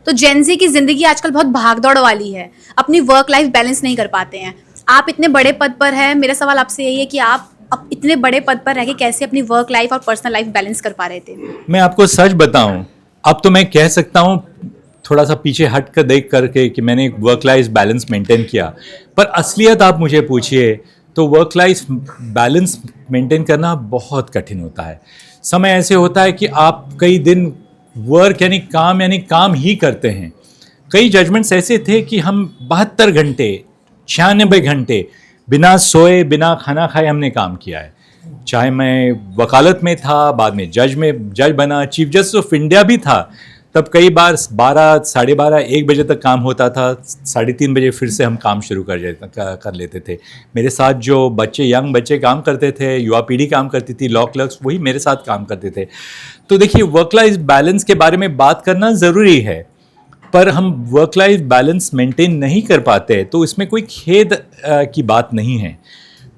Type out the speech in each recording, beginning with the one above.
तो जेनजी की ज़िंदगी आजकल बहुत भाग-दौड़ वाली है, अपनी वर्क लाइफ बैलेंस नहीं कर पाते हैं। आप इतने बड़े पद पर हैं, मेरा सवाल आपसे यही है कि आप अब इतने बड़े पद पर रह के कैसे अपनी वर्क लाइफ और पर्सनल लाइफ बैलेंस कर पा रहे थे? मैं आपको सच बताऊं, अब तो मैं कह सकता हूं थोड़ा सा पीछे हट कर देख करके कि मैंने एक वर्क लाइफ बैलेंस मेंटेन किया, पर असलियत आप मुझे पूछिए तो वर्क लाइफ बैलेंस मेंटेन करना बहुत कठिन होता है। समय ऐसे होता है कि आप कई दिन वर्क यानी काम ही करते हैं। कई जजमेंट्स ऐसे थे कि हम 72 घंटे 96 घंटे बिना सोए बिना खाना खाए हमने काम किया है। चाहे मैं वकालत में था, बाद में जज बना, चीफ जस्टिस ऑफ इंडिया भी था, तब कई बार 12, 12:30, 1 बजे तक काम होता था, 3:30 बजे फिर से हम काम शुरू कर लेते थे। मेरे साथ जो यंग बच्चे काम करते थे, युवा पीढ़ी काम करती थी, लॉ क्लर्क्स, वही मेरे साथ काम करते थे। तो देखिए, वर्क लाइफ बैलेंस के बारे में बात करना ज़रूरी है, पर हम वर्क लाइफ बैलेंस मेंटेन नहीं कर पाते तो इसमें कोई खेद की बात नहीं है,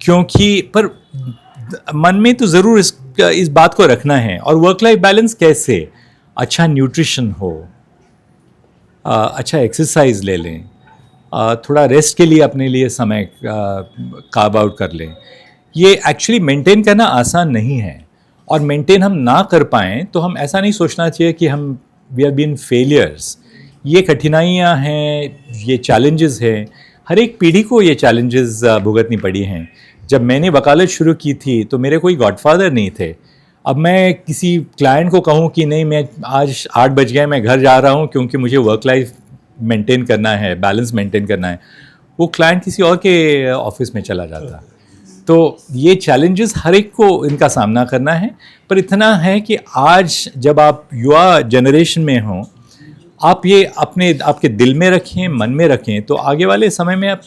क्योंकि पर मन में तो ज़रूर इस बात को रखना है। और वर्क लाइफ बैलेंस कैसे? अच्छा न्यूट्रिशन हो, अच्छा एक्सरसाइज ले लें, थोड़ा रेस्ट के लिए अपने लिए समय कार्व आउट कर लें। ये एक्चुअली मेंटेन करना आसान नहीं है, और मेंटेन हम ना कर पाएँ तो हम ऐसा नहीं सोचना चाहिए कि हम वी आर बीन फेलियर्स। ये कठिनाइयाँ हैं, ये चैलेंजेस हैं, हर एक पीढ़ी को ये चैलेंजेस भुगतनी पड़ी हैं। जब मैंने वकालत शुरू की थी तो मेरे कोई गॉडफादर नहीं थे। अब मैं किसी क्लाइंट को कहूँ कि नहीं, मैं आज 8 बज गए, मैं घर जा रहा हूँ क्योंकि मुझे वर्क लाइफ मेंटेन करना है, बैलेंस मेंटेन करना है, वो क्लाइंट किसी और के ऑफिस में चला जाता। तो ये चैलेंजेस हर एक को इनका सामना करना है, पर इतना है कि आज जब आप युवा जनरेशन में हों, आप ये आपके दिल में रखें, मन में रखें, तो आगे वाले समय में आप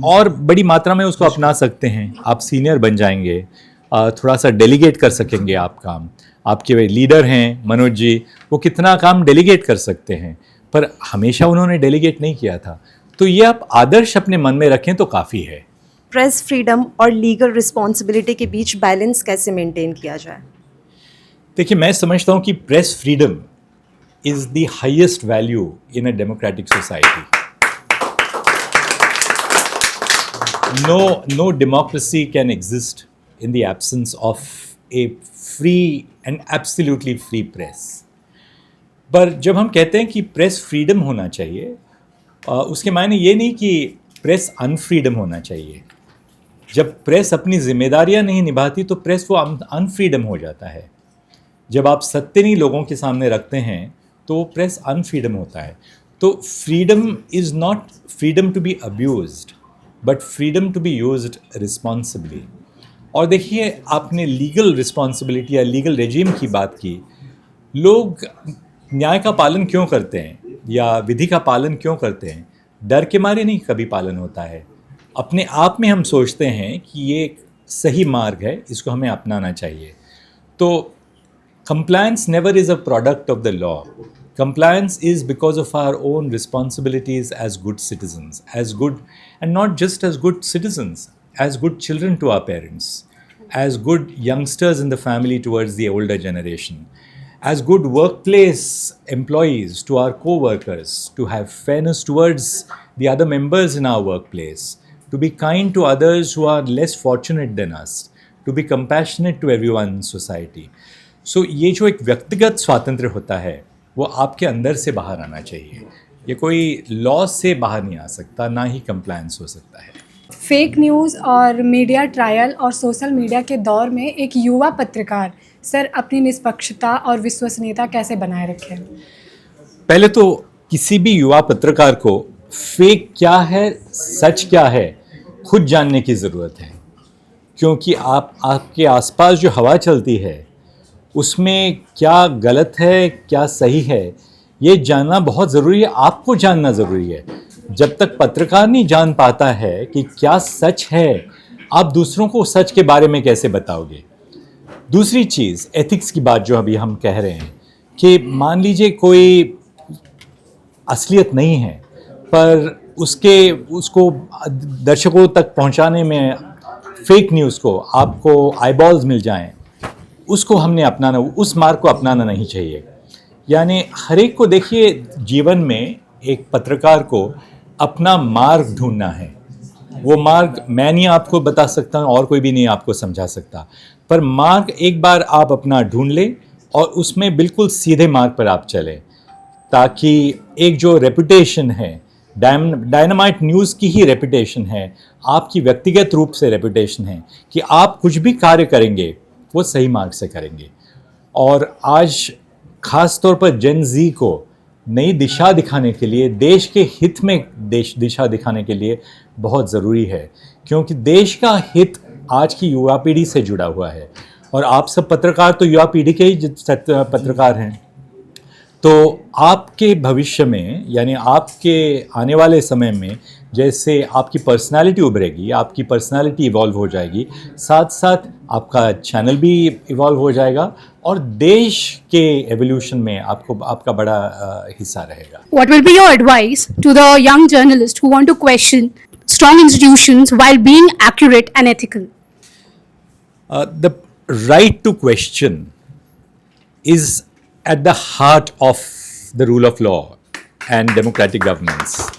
और बड़ी मात्रा में उसको अपना सकते हैं। आप सीनियर बन जाएंगे, थोड़ा सा डेलीगेट कर सकेंगे आप काम। आपके लीडर हैं मनोज जी, वो कितना काम डेलीगेट कर सकते हैं, पर हमेशा उन्होंने डेलीगेट नहीं किया था। तो ये आप आदर्श अपने मन में रखें तो काफ़ी है। प्रेस फ्रीडम और लीगल रिस्पॉन्सिबिलिटी के बीच बैलेंस कैसे मेंटेन किया जाए? देखिए, मैं समझता हूँ कि press freedom is the highest value in a democratic society. No democracy can exist in the absence of a free and absolutely free press. पर जब हम कहते हैं कि प्रेस फ्रीडम होना चाहिए, उसके मायने ये नहीं कि प्रेस अनफ्रीडम होना चाहिए। जब प्रेस अपनी जिम्मेदारियां नहीं निभाती तो प्रेस वो अनफ्रीडम हो जाता है। जब आप सत्य नहीं लोगों के सामने रखते हैं तो प्रेस अनफ्रीडम होता है। तो freedom is not freedom to be abused, but freedom to be used responsibly. और देखिए, आपने लीगल रिस्पॉन्सिबिलिटी या लीगल रेजिम की बात की। लोग न्याय का पालन क्यों करते हैं या विधि का पालन क्यों करते हैं? डर के मारे नहीं कभी पालन होता है। अपने आप में हम सोचते हैं कि ये एक सही मार्ग है, इसको हमें अपनाना चाहिए। तो compliance never is a product of the law. Compliance is because of our own responsibilities as good citizens, as good, and not just as good citizens, as good children to our parents, as good youngsters in the family towards the older generation, as good workplace employees to our co-workers, to have fairness towards the other members in our workplace, to be kind to others who are less fortunate than us, to be compassionate to everyone in society. सो ये जो एक व्यक्तिगत स्वातंत्र्य होता है वो आपके अंदर से बाहर आना चाहिए। ये कोई लॉ से बाहर नहीं आ सकता, ना ही कंप्लायंस हो सकता है। फेक न्यूज़ और मीडिया ट्रायल और सोशल मीडिया के दौर में एक युवा पत्रकार सर अपनी निष्पक्षता और विश्वसनीयता कैसे बनाए रखें? पहले तो किसी भी युवा पत्रकार को फेक क्या है, सच क्या है, खुद जानने की ज़रूरत है, क्योंकि आपके आसपास जो हवा चलती है उसमें क्या गलत है क्या सही है ये जानना बहुत ज़रूरी है। आपको जानना ज़रूरी है। जब तक पत्रकार नहीं जान पाता है कि क्या सच है, आप दूसरों को सच के बारे में कैसे बताओगे? दूसरी चीज़, एथिक्स की बात जो अभी हम कह रहे हैं कि मान लीजिए कोई असलियत नहीं है, पर उसको दर्शकों तक पहुंचाने में फेक न्यूज़ को आपको आईबॉल्स मिल जाएं, उसको हमने अपनाना, उस मार्ग को अपनाना नहीं चाहिए। यानी हर एक को देखिए, जीवन में एक पत्रकार को अपना मार्ग ढूंढना है। वो मार्ग मैं नहीं आपको बता सकता और कोई भी नहीं आपको समझा सकता, पर मार्ग एक बार आप अपना ढूंढ लें और उसमें बिल्कुल सीधे मार्ग पर आप चलें, ताकि एक जो रेपुटेशन है, डायनामाइट न्यूज़ की ही रेपुटेशन है, आपकी व्यक्तिगत रूप से रेपुटेशन है कि आप कुछ भी कार्य करेंगे वो सही मार्ग से करेंगे। और आज खास तौर पर जेन ज़ी को नई दिशा दिखाने के लिए, देश के हित में दिशा दिखाने के लिए बहुत ज़रूरी है, क्योंकि देश का हित आज की युवा पीढ़ी से जुड़ा हुआ है। और आप सब पत्रकार तो युवा पीढ़ी के ही पत्रकार हैं, तो आपके भविष्य में, यानी आपके आने वाले समय में, जैसे आपकी पर्सनालिटी उभरेगी, आपकी पर्सनालिटी इवॉल्व हो जाएगी, साथ साथ आपका चैनल भी इवॉल्व हो जाएगा और देश के एवोल्यूशन में आपका बड़ा हिस्सा रहेगा। What will be your advice to the young journalists who want to question strong institutions while being accurate and ethical? The right to question is at the heart of the rule of law and democratic governance.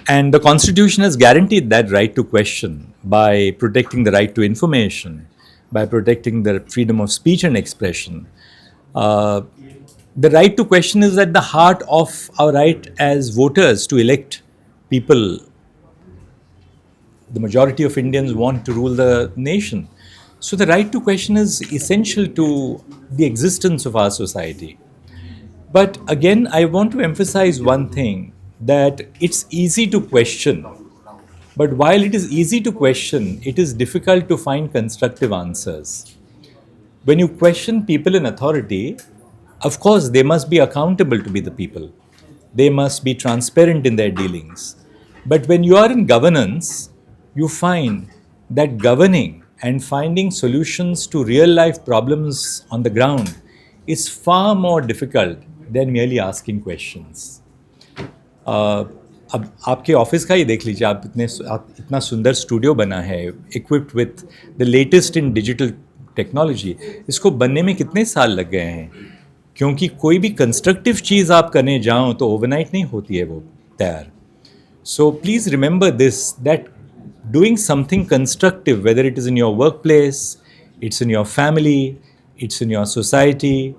And the Constitution has guaranteed that right to question by protecting the right to information, by protecting the freedom of speech and expression. The right to question is at the heart of our right as voters to elect people. The majority of Indians want to rule the nation. So the right to question is essential to the existence of our society. But again, I want to emphasize one thing, that it's easy to question. But while it is easy to question, it is difficult to find constructive answers. When you question people in authority, of course, they must be accountable to be the people. They must be transparent in their dealings. But when you are in governance, you find that governing and finding solutions to real life problems on the ground is far more difficult than merely asking questions. अब आपके office का ही देख लीजिए, आप इतना सुंदर studio बना है, equipped with the latest in digital technology. इसको बनने में कितने साल लग गए हैं, क्योंकि कोई भी कंस्ट्रक्टिव चीज़ आप करने जाओ तो ओवरनाइट नहीं होती है वो तैयार। So please remember this, that doing something constructive, whether it is in your workplace, it's in your family, it's in your society,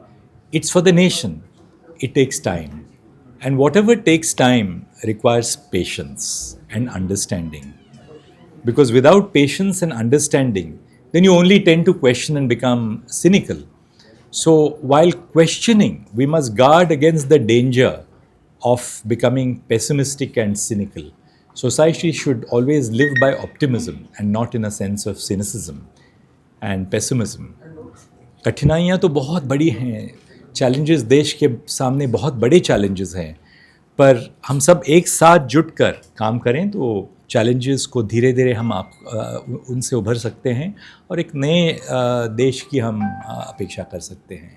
it's for the nation, it takes time. And whatever takes time requires patience and understanding. Because without patience and understanding, then you only tend to question and become cynical. So while questioning, we must guard against the danger of becoming pessimistic and cynical. Society should always live by optimism and not in a sense of cynicism and pessimism. कठिनाइयाँ तो बहुत बड़ी हैं, challenges देश के सामने बहुत बड़े चैलेंजेस हैं, पर हम सब एक साथ जुटकर काम करें तो चैलेंजेस को धीरे धीरे हम उनसे उभर सकते हैं और एक नए देश की हम अपेक्षा कर सकते हैं।